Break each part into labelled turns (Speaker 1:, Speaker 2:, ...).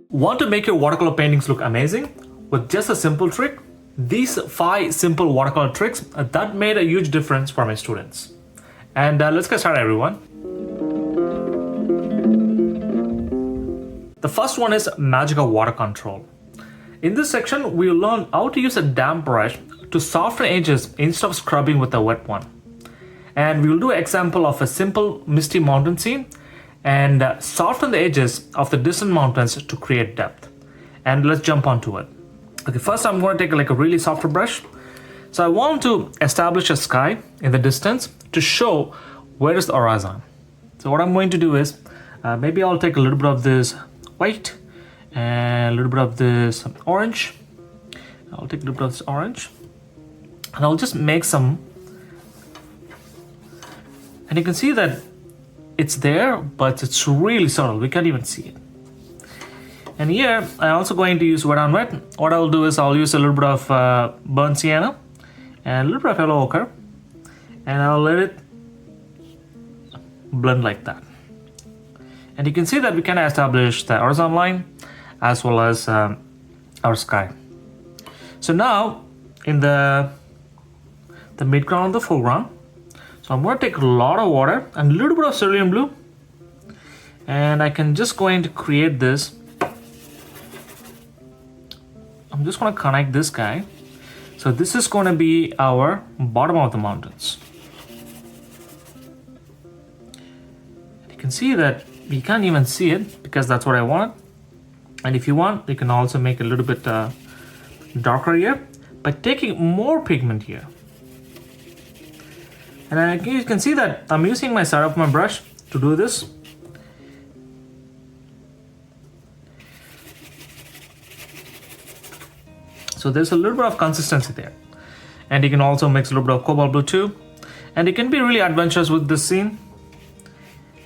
Speaker 1: Want to make your watercolor paintings look amazing? With just a simple trick? These 5 simple watercolor tricks that made a huge difference for my students. And let's get started, everyone. The first one is magic of water control. In this section, we'll learn how to use a damp brush to soften edges instead of scrubbing with a wet one. And we'll do an example of a simple misty mountain scene and soften the edges of the distant mountains to create depth. And let's jump onto it. Okay, first I'm going to take a really softer brush. So I want to establish a sky in the distance to show where is the horizon. So what I'm going to do is, maybe I'll take a little bit of this white and a little bit of this orange. I'll take a little bit of this orange and I'll just make some, and you can see that it's there, but it's really subtle. We can't even see it. And here, I'm also going to use wet on wet. What I'll do is I'll use a little bit of burnt sienna and a little bit of yellow ochre, and I'll let it blend like that. And you can see that we can establish the horizon line as well as our sky. So now, in the midground and the foreground, so I'm going to take a lot of water and a little bit of cerulean blue, and I can just going to create this. I'm just going to connect this guy. So this is going to be our bottom of the mountains. And you can see that you can't even see it because that's what I want. And if you want, you can also make it a little bit darker here by taking more pigment here. And you can see that I'm using my side of my brush to do this. So there's a little bit of consistency there. And you can also mix a little bit of cobalt blue too. And you can be really adventurous with this scene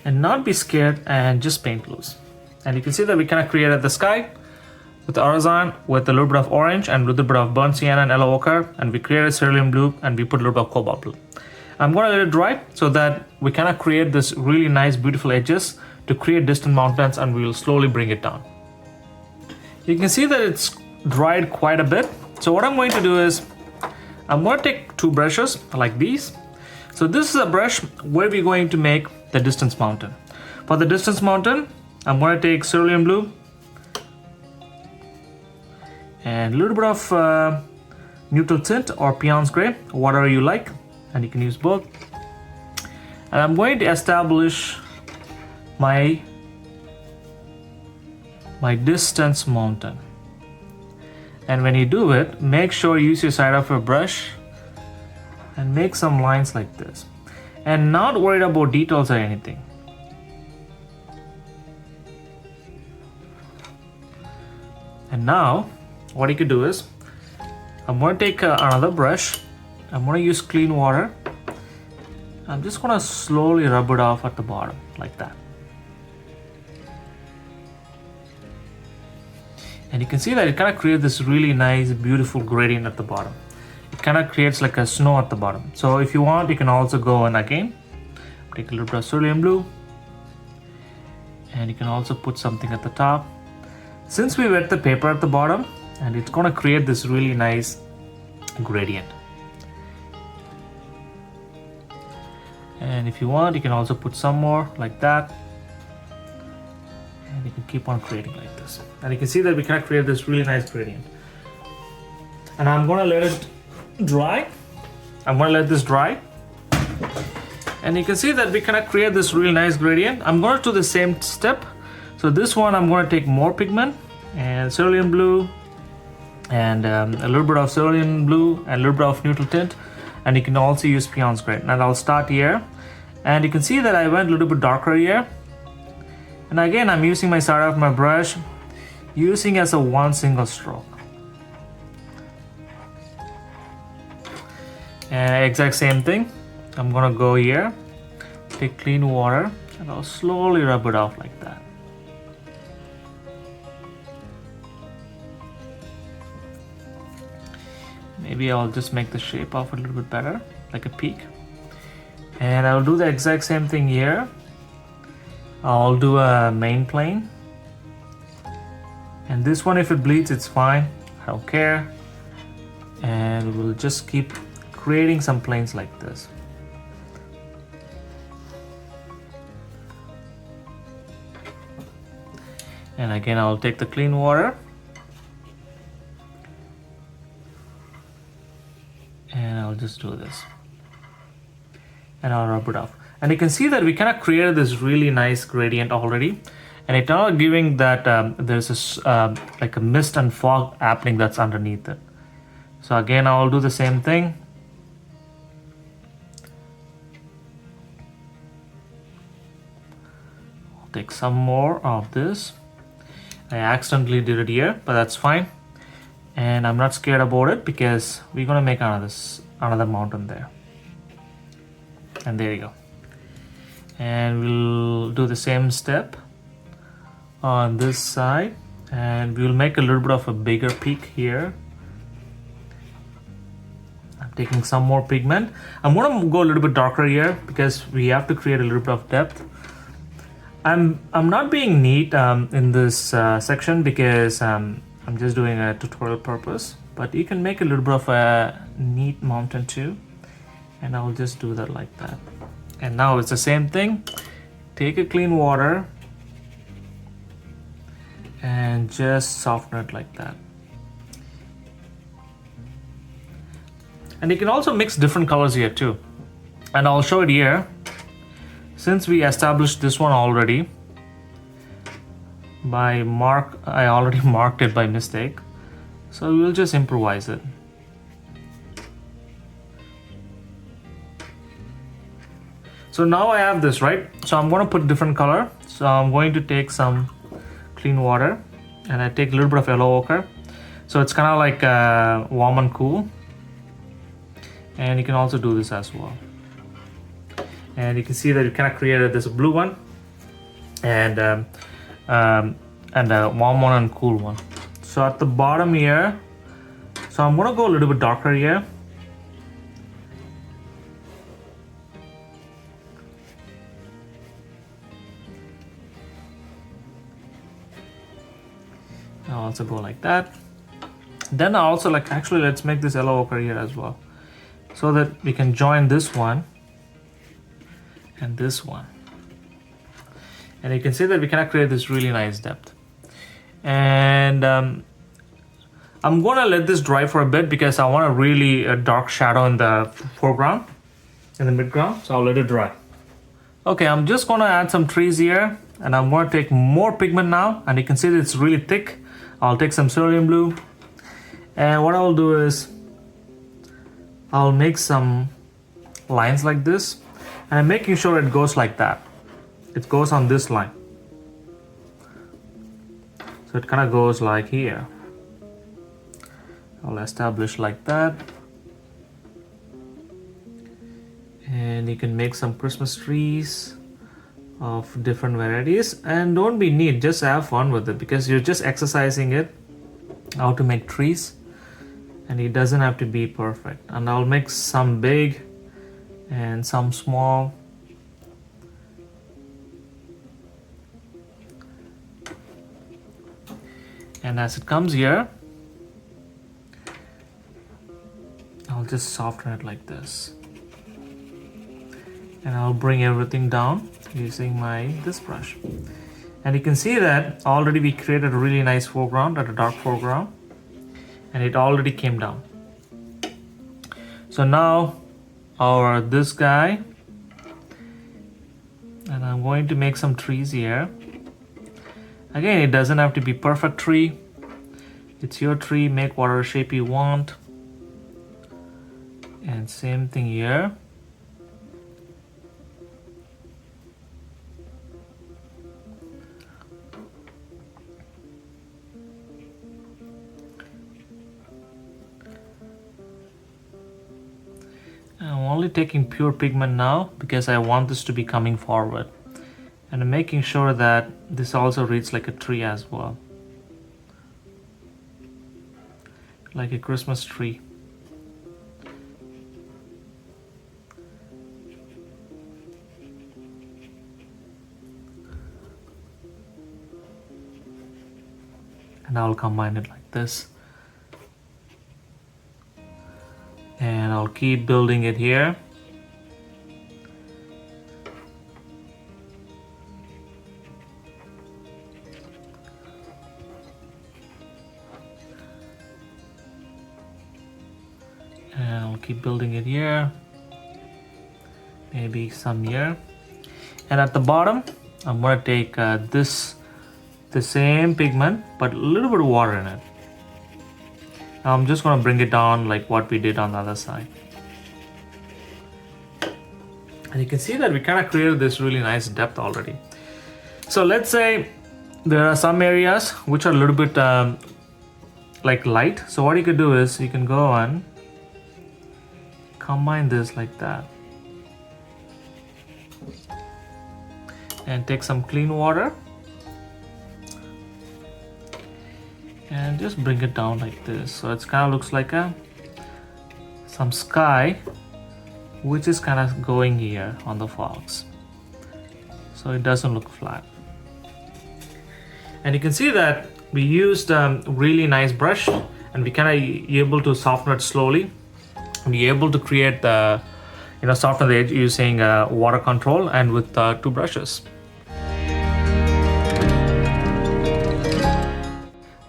Speaker 1: and not be scared and just paint loose. And you can see that we kind of created the sky with the horizon with a little bit of orange and a little bit of burnt sienna and yellow ochre, and we created cerulean blue and we put a little bit of cobalt blue. I'm going to let it dry so that we kind of create this really nice beautiful edges to create distant mountains, and we will slowly bring it down. You can see that it's dried quite a bit. So what I'm going to do is I'm going to take 2 brushes like these. So this is a brush where we're going to make the distance mountain. For the distance mountain, I'm going to take cerulean blue and a little bit of neutral tint or Pion's gray, whatever you like, and you can use both. And I'm going to establish my distance mountain. And when you do it, make sure you use your side of your brush and make some lines like this. And not worried about details or anything. And now, what you could do is, I'm going to take another brush. I'm going to use clean water. I'm just going to slowly rub it off at the bottom, like that. And you can see that it kind of creates this really nice, beautiful gradient at the bottom. It kind of creates like a snow at the bottom. So if you want, you can also go and again, take a little bit of cerulean blue. And you can also put something at the top. Since we wet the paper at the bottom, and it's going to create this really nice gradient. And if you want, you can also put some more like that. And you can keep on creating like this. And you can see that we can create this really nice gradient. And I'm going to let it dry. I'm going to let this dry. And you can see that we can create this really nice gradient. I'm going to do the same step. So this one, I'm going to take more pigment and cerulean blue and a little bit of cerulean blue and a little bit of neutral tint. And you can also use Pion's gray. And I'll start here. And you can see that I went a little bit darker here. And again, I'm using my side of my brush, using as a one single stroke. And exact same thing. I'm gonna go here, take clean water, and I'll slowly rub it off like that. Maybe I'll just make the shape of it a little bit better, like a peak. And I'll do the exact same thing here. I'll do a main plane. And this one, if it bleeds, it's fine. I don't care. And we'll just keep creating some planes like this. And again, I'll take the clean water. And I'll just do this. And I'll rub it off. And you can see that we kind of created this really nice gradient already. And it's now giving that there's this like a mist and fog happening that's underneath it. So again, I'll do the same thing. I'll take some more of this. I accidentally did it here, but that's fine. And I'm not scared about it because we're gonna make another mountain there. And there you go. And we'll do the same step on this side, and we'll make a little bit of a bigger peak here. I'm taking some more pigment. I'm gonna go a little bit darker here because we have to create a little bit of depth. I'm not being neat in this section because I'm just doing a tutorial purpose, but you can make a little bit of a neat mountain too. And I'll just do that like that. And now it's the same thing. Take a clean water and just soften it like that. And you can also mix different colors here too. And I'll show it here. Since we established this one already by I already marked it by mistake. So we'll just improvise it. So now I have this, right? So I'm going to put different color. So I'm going to take some clean water and I take a little bit of yellow ochre. So it's kind of like warm and cool. And you can also do this as well. And you can see that you kind of created this blue one and a warm one and cool one. So at the bottom here, so I'm going to go a little bit darker here. I'll also go like that. Then I also like, actually let's make this yellow ochre here as well, so that we can join this one and this one. And you can see that we can create this really nice depth. And I'm gonna let this dry for a bit because I want a really dark shadow in the foreground, in the midground, so I'll let it dry. Okay, I'm just gonna add some trees here and I'm gonna take more pigment now, and you can see that it's really thick. I'll take some cerulean blue, and what I'll do is I'll make some lines like this, and I'm making sure it goes like that. It goes on this line. So it kind of goes like here. I'll establish like that. And you can make some Christmas trees of different varieties, and don't be neat, just have fun with it because you're just exercising it how to make trees, and it doesn't have to be perfect. And I'll make some big and some small. And as it comes here, I'll just soften it like this. And I'll bring everything down using this brush. And you can see that already we created a really nice foreground, a dark foreground, and it already came down. So now this guy, and I'm going to make some trees here. Again, it doesn't have to be perfect tree. It's your tree, make whatever shape you want. And same thing here. I'm only taking pure pigment now because I want this to be coming forward. And I'm making sure that this also reads like a tree as well. Like a Christmas tree. and I'll combine it like this, and I'll keep building it here. And I'll keep building it here, maybe some here, and at the bottom I'm going to take the same pigment but a little bit of water in it. Now I'm just going to bring it down like what we did on the other side, and you can see that we kind of created this really nice depth already. So let's say there are some areas which are a little bit like light, so what you could do is you can go and combine this like that and take some clean water and just bring it down like this, so it kind of looks like some sky which is kind of going here on the fogs, so it doesn't look flat. And you can see that we used a really nice brush, and we kind of able to soften it slowly. Be able to create the, soften the edge using water control and with 2 brushes.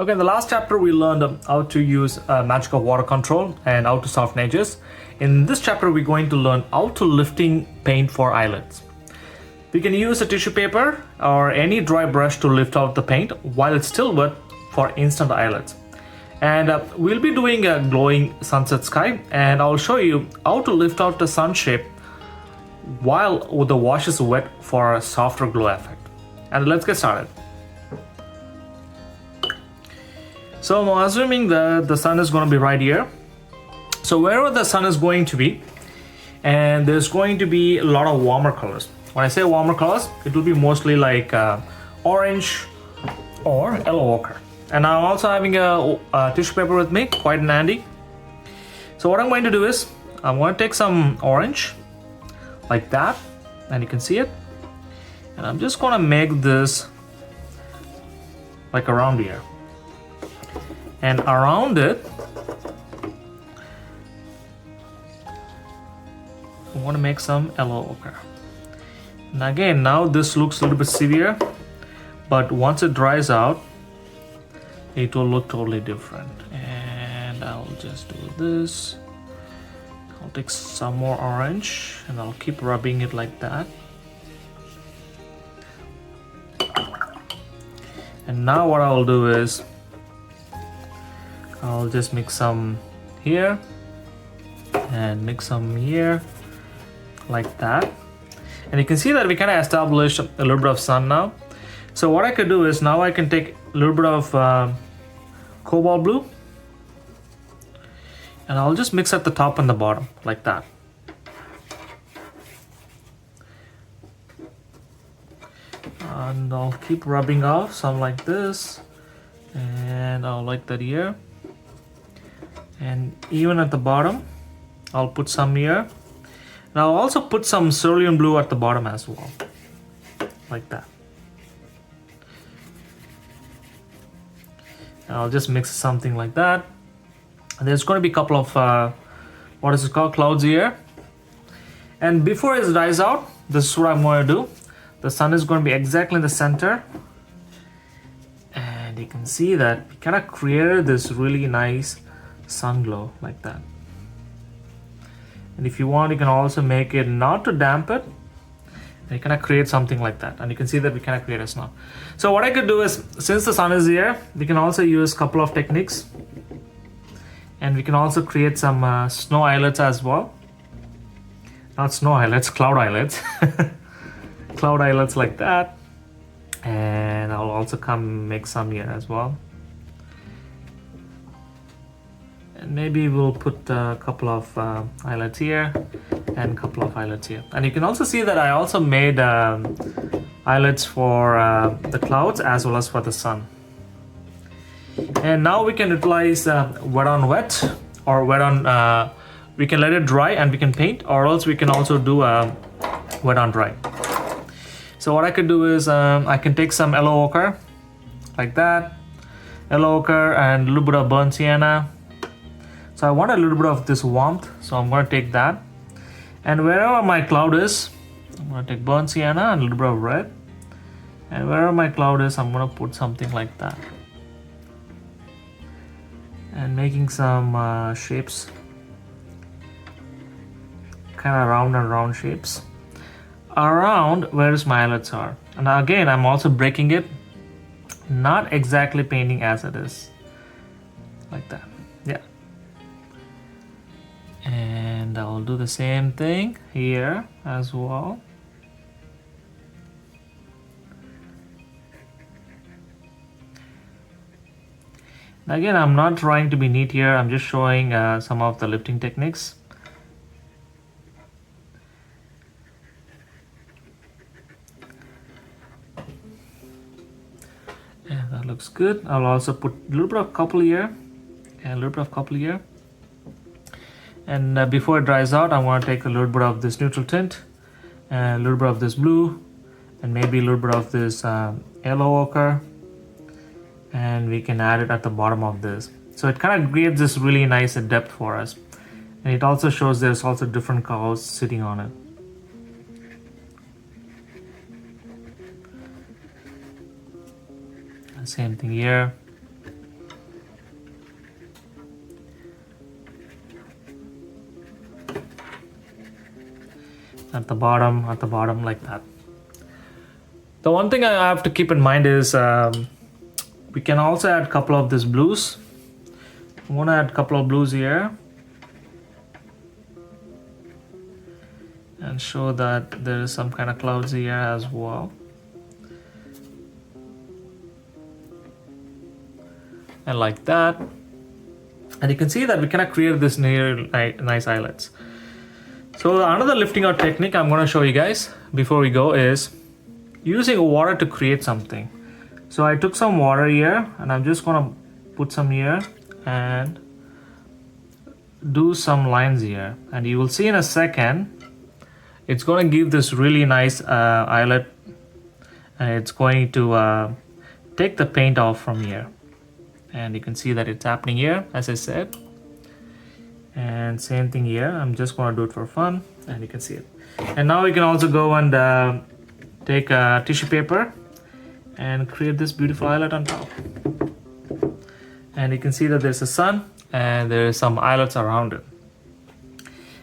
Speaker 1: Okay, in the last chapter we learned how to use magic of water control and how to soften edges. In this chapter we're going to learn how to lifting paint for eyelids. We can use a tissue paper or any dry brush to lift out the paint while it's still wet for instant eyelids. And we'll be doing a glowing sunset sky, and I'll show you how to lift out the sun shape while the wash is wet for a softer glow effect. And let's get started. So I'm assuming that the sun is going to be right here. So wherever the sun is going to be, and there's going to be a lot of warmer colors. When I say warmer colors, it will be mostly like orange or yellow ochre. And I'm also having a tissue paper with me, quite handy. So what I'm going to do is, I'm going to take some orange, like that, and you can see it. And I'm just going to make this like around here. And around it, I want to make some yellow ochre. And again, now this looks a little bit severe, but once it dries out, it will look totally different. And I'll just do this. I'll take some more orange and I'll keep rubbing it like that. And now what I'll do is I'll just mix some here and mix some here like that. And you can see that we kind of established a little bit of sun now. So what I could do is now I can take a little bit of cobalt blue, and I'll just mix at the top and the bottom like that. And I'll keep rubbing off some like this, and I'll like that here, and even at the bottom I'll put some here, and I'll also put some cerulean blue at the bottom as well, like that. I'll just mix something like that. And there's going to be a couple of what is it called, clouds here. And before it dries out, this is what I'm going to do. The sun is going to be exactly in the center, and you can see that we kind of created this really nice sun glow like that. And if you want, you can also make it not to damp it, and you kind of create something like that. And you can see that we kind of create a snow. So what I could do is, since the sun is here, we can also use a couple of techniques, and we can also create some snow islets as well. Not snow islets, cloud islets. Cloud islets like that. And I'll also come make some here as well. And maybe we'll put a couple of islets here and a couple of islets here. And you can also see that I also made islets for the clouds as well as for the sun. And now we can utilize wet on wet, or wet on, we can let it dry and we can paint, or else we can also do wet on dry. So what I could do is I can take some yellow ochre like that, yellow ochre and a little bit of burnt sienna. So I want a little bit of this warmth, so I'm going to take that. And wherever my cloud is, I'm going to take burnt sienna and a little bit of red. And wherever my cloud is, I'm going to put something like that. And making some shapes, kind of round and round shapes around where my eyelets are. And again, I'm also breaking it, not exactly painting as it is, like that. Yeah. And I'll do the same thing here as well. Again, I'm not trying to be neat here, I'm just showing some of the lifting techniques. And that looks good. I'll also put a little bit of couple here and a little bit of couple here. And before it dries out, I want to take a little bit of this neutral tint and a little bit of this blue and maybe a little bit of this yellow ochre, and we can add it at the bottom of this. So it kind of creates this really nice depth for us, and it also shows there's also different colors sitting on it. Same thing here. At the bottom like that. The one thing I have to keep in mind is we can also add a couple of these blues. I want to add a couple of blues here and show that there is some kind of clouds here as well. And like that. And you can see that we kind of create this nice eyelets. So another lifting out technique I'm going to show you guys before we go is using water to create something. So I took some water here and I'm just going to put some here and do some lines here, and you will see in a second it's going to give this really nice eyelet, and it's going to take the paint off from here. And you can see that it's happening here, as I said. And same thing here, I'm just going to do it for fun, and you can see it. And now we can also go and take a tissue paper and create this beautiful eyelet on top. And you can see that there's a sun and there's some eyelets around it.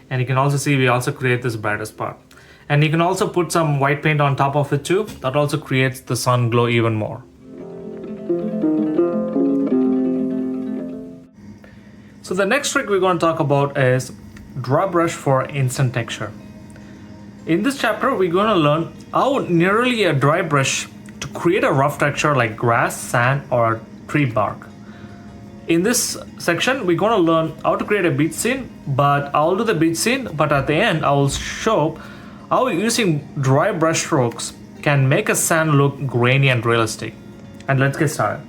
Speaker 1: And you can also see we also create this brighter spot. And you can also put some white paint on top of it too. That also creates the sun glow even more. So the next trick we're going to talk about is dry brush for instant texture. In this chapter, we're going to learn how nearly a dry brush to create a rough texture like grass, sand, or tree bark. In this section, we're going to learn how to create a beach scene, but I'll do the beach scene, but at the end, I will show how using dry brush strokes can make a sand look grainy and realistic. And let's get started.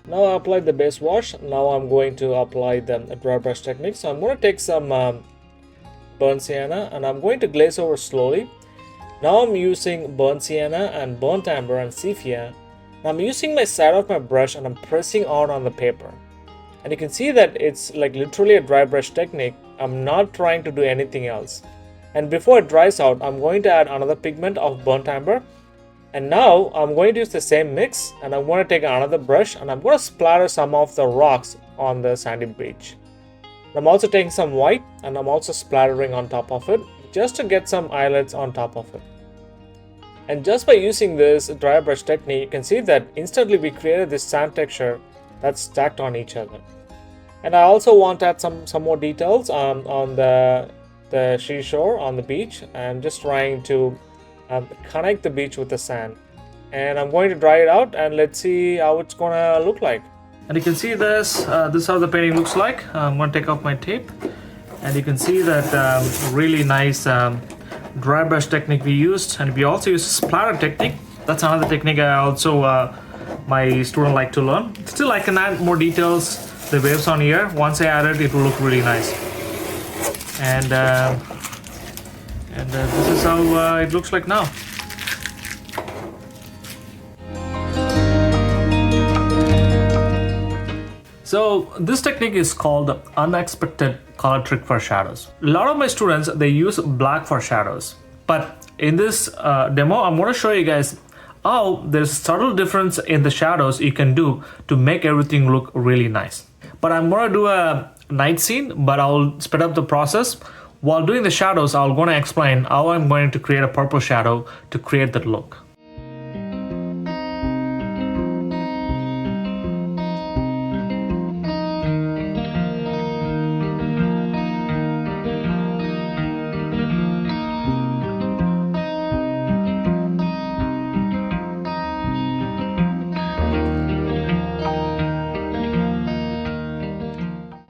Speaker 1: Now I applied the base wash. Now I'm going to apply the dry brush technique. So I'm going to take some burnt sienna and I'm going to glaze over slowly. Now I'm using burnt sienna and burnt amber and sepia. I'm using my side of my brush and I'm pressing on the paper. And you can see that it's like literally a dry brush technique. I'm not trying to do anything else. And before it dries out, I'm going to add another pigment of burnt umber. And now I'm going to use the same mix, and I'm going to take another brush and I'm going to splatter some of the rocks on the sandy beach. I'm also taking some white and I'm also splattering on top of it just to get some islets on top of it. And just by using this dry brush technique, you can see that instantly we created this sand texture that's stacked on each other. And I also want to add some more details on the seashore, on the beach. I'm just trying to connect the beach with the sand. And I'm going to dry it out and let's see how it's gonna look like. And you can see this, this is how the painting looks like. I'm going to take off my tape. And you can see that really nice dry brush technique we used. And we also used splatter technique. That's another technique I also, my student like to learn. Still, I can add more details, the waves on here. Once I add it, it will look really nice. And this is how it looks like now. So this technique is called unexpected color trick for shadows. A lot of my students, they use black for shadows. But in this demo, I'm going to show you guys how there's subtle difference in the shadows you can do to make everything look really nice. But I'm going to do a night scene, but I'll speed up the process. While doing the shadows, I'm going to explain how I'm going to create a purple shadow to create that look.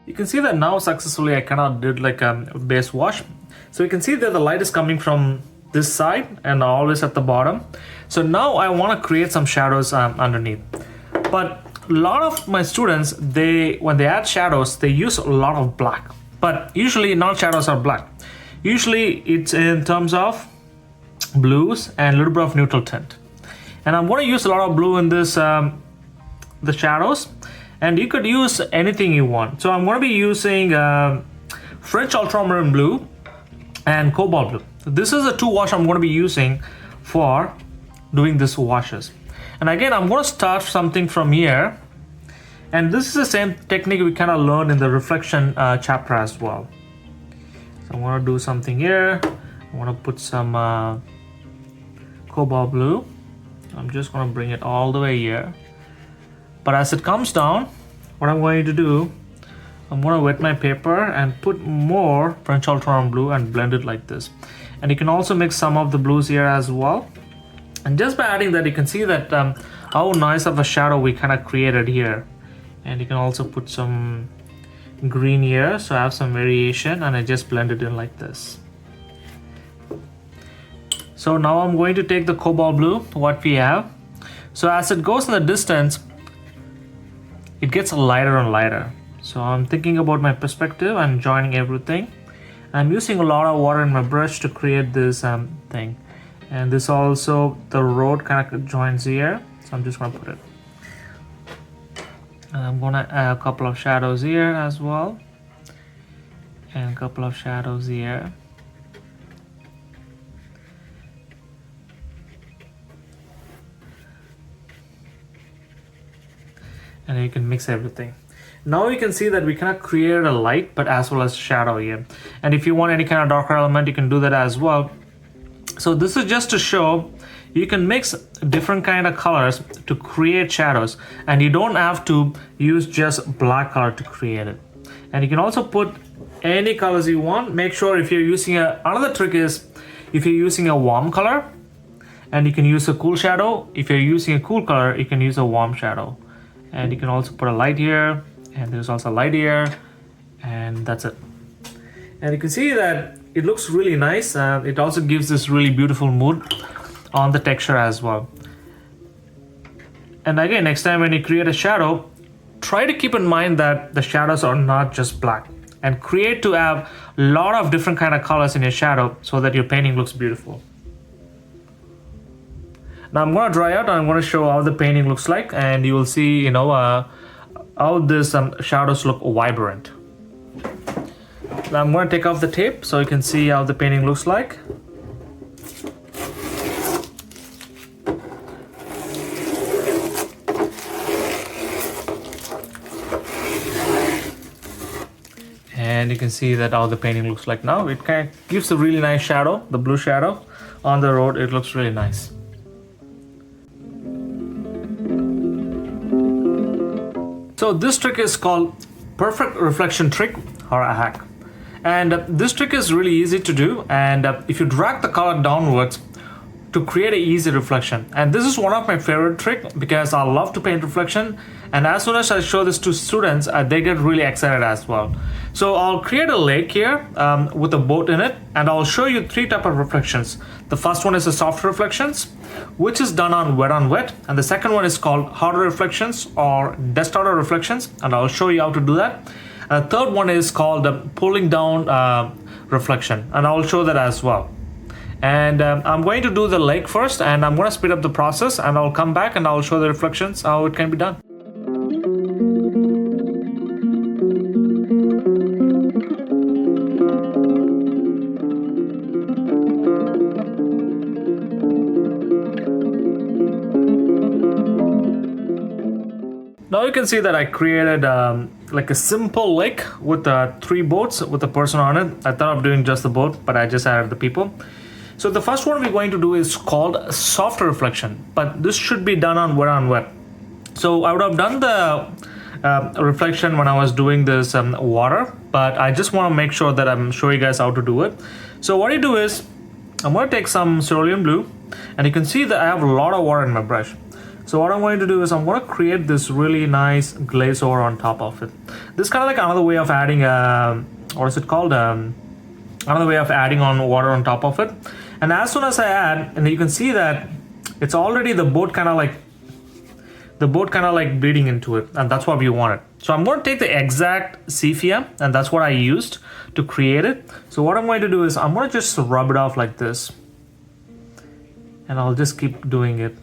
Speaker 1: You can see that now successfully I kind of did like a base wash. So you can see that the light is coming from this side and always at the bottom. So now I want to create some shadows underneath. But a lot of my students, when they add shadows, they use a lot of black. But usually not shadows are black. Usually it's in terms of blues and a little bit of neutral tint. And I'm going to use a lot of blue in this, the shadows. And you could use anything you want. So I'm going to be using French ultramarine blue and cobalt blue. So this is the two wash I'm going to be using for doing this washes. And again, I'm going to start something from here. And this is the same technique we kind of learned in the reflection chapter as well. So I'm going to do something here. I want to put some cobalt blue. I'm just going to bring it all the way here. But as it comes down, what I'm going to do, I'm going to wet my paper and put more French ultramarine blue and blend it like this. And you can also mix some of the blues here as well. And just by adding that, you can see that how nice of a shadow we kind of created here. And you can also put some green here, so I have some variation, and I just blend it in like this. So now I'm going to take the cobalt blue, what we have. So as it goes in the distance, it gets lighter and lighter. So I'm thinking about my perspective and joining everything. I'm using a lot of water in my brush to create this thing. And this also, the road kind of joins here. So I'm just going to put it. And I'm going to add a couple of shadows here as well. And a couple of shadows here. And you can mix everything. Now you can see that we kind of created a light, but as well as shadow here. And if you want any kind of darker element, you can do that as well. So this is just to show you can mix different kind of colors to create shadows, and you don't have to use just black color to create it. And you can also put any colors you want. Make sure if you're using another trick is if you're using a warm color, and you can use a cool shadow. If you're using a cool color, you can use a warm shadow. And you can also put a light here, and there's also a light here, and that's it. And you can see that it looks really nice. It also gives this really beautiful mood on the texture as well. And again, next time when you create a shadow, try to keep in mind that the shadows are not just black, and create to have a lot of different kind of colors in your shadow so that your painting looks beautiful. Now I'm going to dry out and I'm going to show how the painting looks like, and you will see, how this shadows look vibrant. Now I'm going to take off the tape so you can see how the painting looks like. And you can see that how the painting looks like now. It kind of gives a really nice shadow, the blue shadow on the road. It looks really nice. So this trick is called perfect reflection trick or a hack. And this trick is really easy to do, and if you drag the color downwards to create an easy reflection. And this is one of my favorite tricks because I love to paint reflection, and as soon as I show this to students, they get really excited as well. So I'll create a lake here with a boat in it, and I'll show you three types of reflections. The first one is the soft reflections, which is done on wet, and the second one is called harder reflections or dust outer reflections, and I'll show you how to do that. And the third one is called the pulling down reflection, and I'll show that as well. And I'm going to do the lake first, and I'm going to speed up the process, and I'll come back and I'll show the reflections, how it can be done. Now you can see that I created like a simple lake with three boats with a person on it. I thought of doing just the boat, but I just added the people. So the first one we're going to do is called soft reflection, but this should be done on wet. So I would have done the reflection when I was doing this water, but I just want to make sure that I'm showing you guys how to do it. So what you do is, I'm going to take some cerulean blue, and you can see that I have a lot of water in my brush. So what I'm going to do is I'm going to create this really nice glaze over on top of it. This is kind of like another way of adding, what is it called? Another way of adding on water on top of it. And as soon as I add, and you can see that it's already the boat kind of like bleeding into it, and that's what we wanted. So I'm going to take the exact sepia, and that's what I used to create it. So what I'm going to do is I'm going to just rub it off like this, and I'll just keep doing it.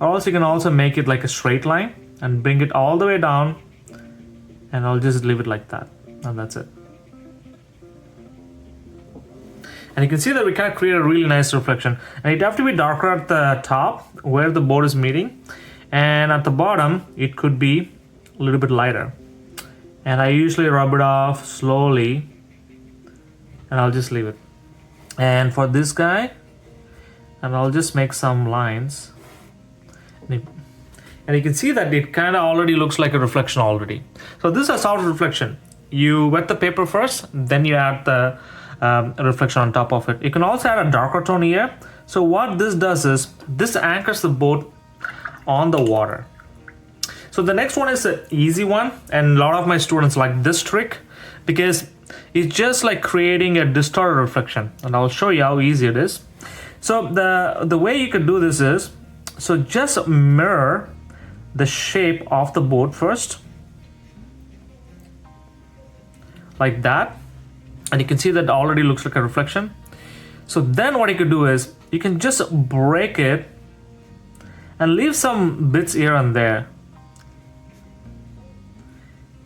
Speaker 1: Or else you can also make it like a straight line and bring it all the way down, and I'll just leave it like that, and that's it. And you can see that we kind of create a really nice reflection, and it have to be darker at the top where the boat is meeting, and at the bottom it could be a little bit lighter. And I usually rub it off slowly, and I'll just leave it. And for this guy, and I'll just make some lines. And you can see that it kind of already looks like a reflection already. So this is a soft reflection. You wet the paper first, then you add the reflection on top of it. You can also add a darker tone here. So what this does is, this anchors the boat on the water. So the next one is an easy one, and a lot of my students like this trick because it's just like creating a distorted reflection, and I'll show you how easy it is. So the way you could do this is, so just mirror the shape of the boat first, like that, and you can see that it already looks like a reflection. So then what you could do is, you can just break it and leave some bits here and there,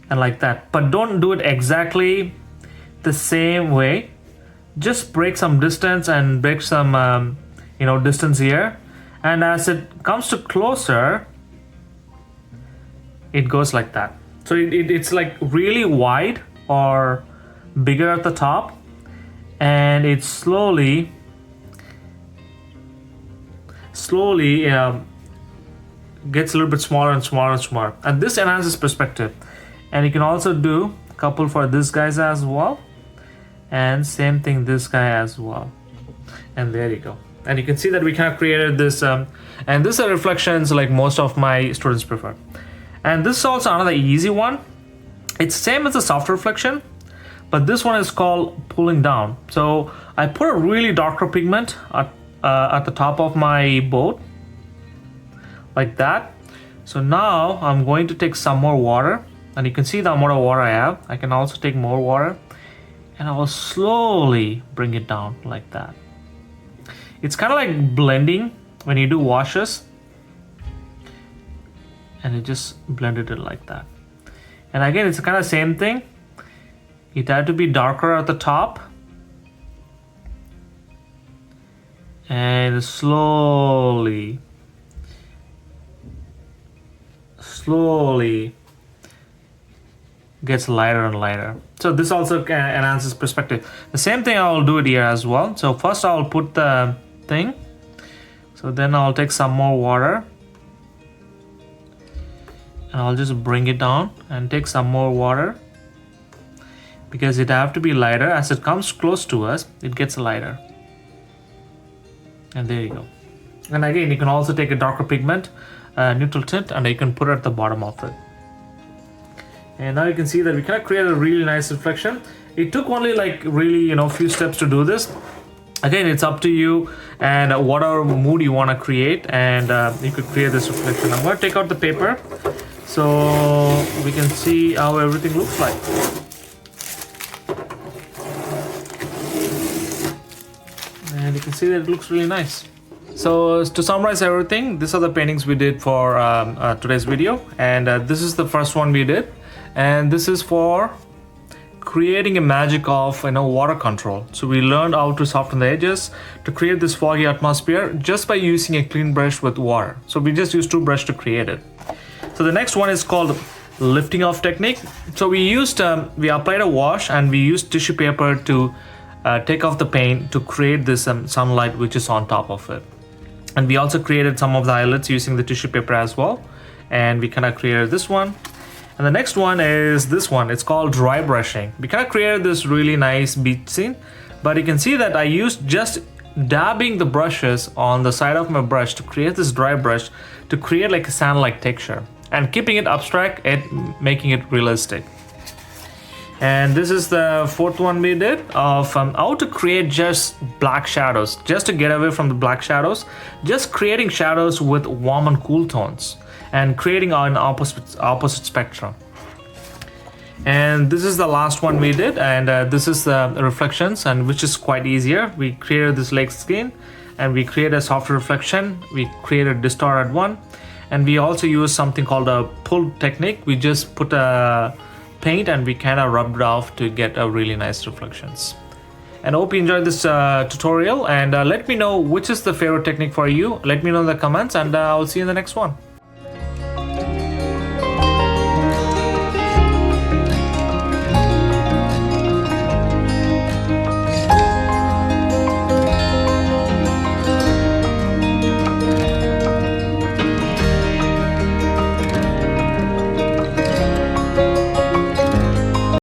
Speaker 1: and like that, but don't do it exactly the same way. Just break some distance and break some distance here, and as it comes to closer, it goes like that. So it's like really wide or bigger at the top, and it slowly gets a little bit smaller and smaller and smaller, and this enhances perspective. And you can also do a couple for this guys as well, and same thing this guy as well, and there you go. And you can see that we kind of created this and this are reflections like most of my students prefer. And this is also another easy one. It's same as the soft reflection, but this one is called pulling down. So I put a really darker pigment at the top of my boat, like that. So now I'm going to take some more water, and you can see the amount of water I have. I can also take more water, and I will slowly bring it down like that. It's kind of like blending when you do washes, and it just blended it like that. And again, it's kind of same thing. It had to be darker at the top. And slowly gets lighter and lighter. So this also enhances perspective. The same thing I will do it here as well. So first I'll put the thing. So then I'll take some more water. And I'll just bring it down and take some more water. Because it have to be lighter. As it comes close to us, it gets lighter. And there you go. And again, you can also take a darker pigment, neutral tint, and you can put it at the bottom of it. And now you can see that we kind of create a really nice reflection. It took only like really, few steps to do this. Again, it's up to you and whatever mood you want to create, and you could create this reflection. I'm going to take out the paper so we can see how everything looks like. And you can see that it looks really nice. So to summarize everything, these are the paintings we did for today's video, and this is the first one we did, and this is for creating a magic of water control. So we learned how to soften the edges to create this foggy atmosphere just by using a clean brush with water. So we just used 2 brushes to create it. So the next one is called lifting off technique. So we applied a wash and we used tissue paper to take off the paint to create this sunlight which is on top of it. And we also created some of the highlights using the tissue paper as well. And we kind of created this one. And the next one is this one. It's called dry brushing. We kind of created this really nice beach scene. But you can see that I used just dabbing the brushes on the side of my brush to create this dry brush to create like a sand-like texture. And keeping it abstract and making it realistic. And this is the 4th one we did of how to create just black shadows, just to get away from the black shadows, just creating shadows with warm and cool tones and creating an opposite spectrum. And this is the last one we did, and this is the reflections, and which is quite easier. We created this lake skin and we created a soft reflection. We created distorted one, and we also used something called a pull technique. We just put a paint and we kind of rubbed it off to get a really nice reflections. And I hope you enjoyed this tutorial, and let me know which is the favorite technique for you. Let me know in the comments, and I'll see you in the next one.